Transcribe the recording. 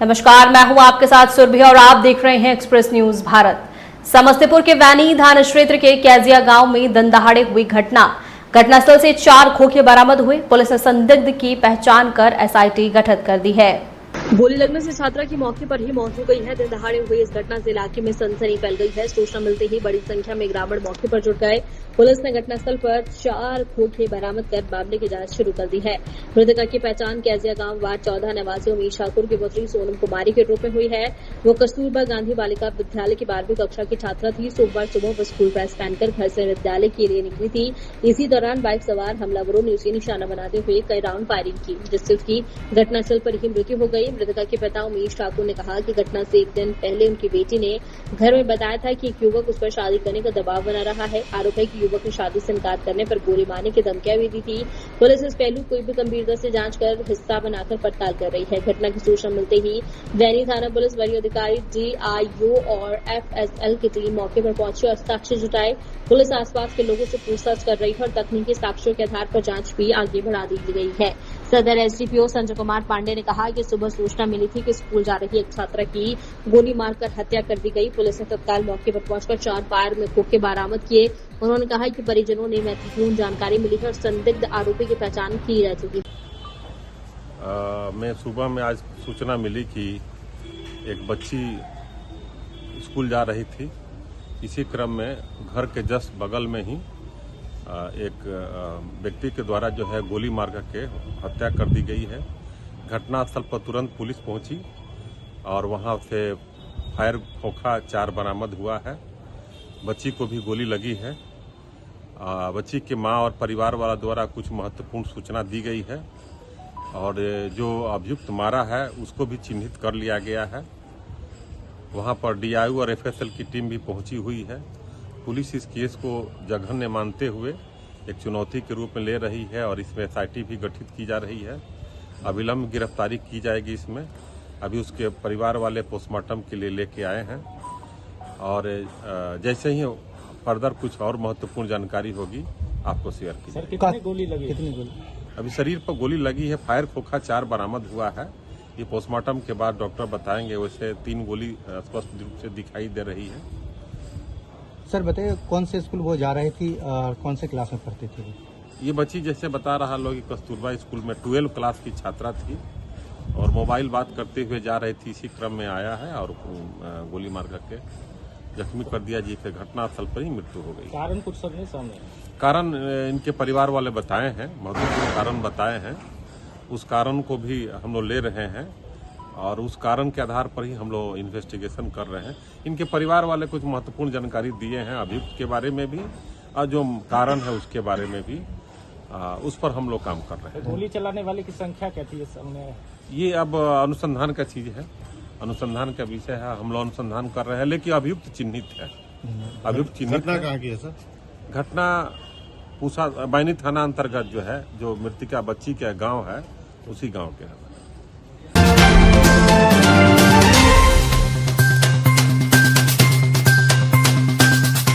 नमस्कार, मैं हूं आपके साथ सुरभि और आप देख रहे हैं एक्सप्रेस न्यूज भारत। समस्तीपुर के वैनी थाना क्षेत्र के कैजिया गांव में दिन दहाड़े हुई घटनास्थल से 4 खोखे बरामद हुए। पुलिस ने संदिग्ध की पहचान कर एसआईटी गठित कर दी है। गोली लगने से छात्रा की मौके पर ही मौत हो गई है। दिन दहाड़े हुई इस घटना से इलाके में सनसनी फैल गई है। सूचना मिलते ही बड़ी संख्या में ग्रामीण मौके पर जुट गए। पुलिस ने घटनास्थल पर 4 खोखे बरामद कर मामले की जांच शुरू कर दी है। मृतका की पहचान कैजिया गांव वार्ड 14 निवासी उमेश ठाकुर की पुत्री सोनम कुमारी के रूप में हुई है। वो कस्तूरबा गांधी बालिका विद्यालय की 12वीं कक्षा की छात्रा थी। सोमवार सुबह वो स्कूल ड्रेस पहनकर घर से विद्यालय के लिए निकली थी। इसी दौरान बाइक सवार हमलावरों ने उसे निशाना बनाते हुए कई राउंड फायरिंग की, जिससे उसकी घटनास्थल पर ही मृत्यु हो गई। मृतका के पिता उमेश ठाकुर ने कहा कि घटना से एक दिन पहले उनकी बेटी ने घर में बताया था कि एक युवक उस पर शादी करने का दबाव बना रहा है। आरोप है कि युवक ने शादी से इनकार करने पर गोली मारने की धमकियां भी दी थी। पुलिस इस पहलू को भी गंभीरता से जांच कर हिस्सा बनाकर पड़ताल कर रही है। घटना की सूचना मिलते ही वैनी थाना पुलिस वरीय अधिकारी DIO और FSL की टीम मौके पर पहुंची और साक्ष्य जुटाए। पुलिस आसपास के लोगों से पूछताछ कर रही है और तकनीकी साक्ष्यों के आधार पर जांच भी आगे बढ़ा दी गई है। सदर SDPO संजय कुमार पांडे ने कहा कि सुबह सूचना मिली थी कि स्कूल जा रही एक छात्रा की गोली मारकर हत्या कर दी गई। पुलिस ने तत्काल मौके पर पहुंचकर 4 फायर में खोखे बरामद किए। उन्होंने कहा कि परिजनों ने महत्वपूर्ण जानकारी मिली है और संदिग्ध आरोपी की पहचान की जा चुकी है। मैं सुबह में आज सूचना मिली कि एक बच्ची स्कूल जा रही थी। इसी क्रम में घर के जस्ट बगल में ही एक व्यक्ति के द्वारा जो है गोली मार करके हत्या कर दी गई है। घटनास्थल पर तुरंत पुलिस पहुंची और वहां से फायर खोखा 4 बरामद हुआ है। बच्ची को भी गोली लगी है। बच्ची के मां और परिवार वाला द्वारा कुछ महत्वपूर्ण सूचना दी गई है और जो अभियुक्त मारा है उसको भी चिन्हित कर लिया गया है। वहां पर DIO और FSL की टीम भी पहुंची हुई है। पुलिस इस केस को जघन्य मानते हुए एक चुनौती के रूप में ले रही है और इसमें SIT भी गठित की जा रही है। अविलंब गिरफ्तारी की जाएगी इसमें। अभी उसके परिवार वाले पोस्टमार्टम के लिए लेके आए हैं और जैसे ही फर्दर कुछ और महत्वपूर्ण जानकारी होगी आपको शेयर की जाएगी। कितनी गोली लगी? अभी शरीर पर गोली लगी है। फायर खोखा 4 बरामद हुआ है। ये पोस्टमार्टम के बाद डॉक्टर बताएंगे। वैसे 3 गोली स्पष्ट रूप से दिखाई दे रही है। सर बताइए, कौन से स्कूल वो जा रही थी और कौन से क्लास में पढ़ती थी? ये बच्ची जैसे बता रहा लोग कस्तूरबा स्कूल में 12 क्लास की छात्रा थी और मोबाइल बात करते हुए जा रही थी। इसी क्रम में आया है और गोली मार करके जख्मी कर दिया। जी के घटनास्थल पर ही मृत्यु हो गई। कारण कुछ सब नहीं सामने? कारण इनके परिवार वाले बताए हैं, महत्वपूर्ण कारण बताए हैं। उस कारण को भी हम लोग ले रहे हैं और उस कारण के आधार पर ही हम लोग इन्वेस्टिगेशन कर रहे हैं। इनके परिवार वाले कुछ महत्वपूर्ण जानकारी दिए हैं अभियुक्त के बारे में भी और जो कारण है उसके बारे में भी। उस पर हम लोग काम कर रहे हैं। गोली चलाने वाले की संख्या क्या थी सामने? ये अब अनुसंधान का चीज है, अनुसंधान का विषय है। हम लोग अनुसंधान कर रहे हैं लेकिन अभियुक्त चिन्हित है। अभियुक्त चिन्हित। घटना कहाँ की है सर? घटना पूसा बैनी थाना अंतर्गत जो है, जो मृतिका बच्ची का गांव है, उसी गांव के है।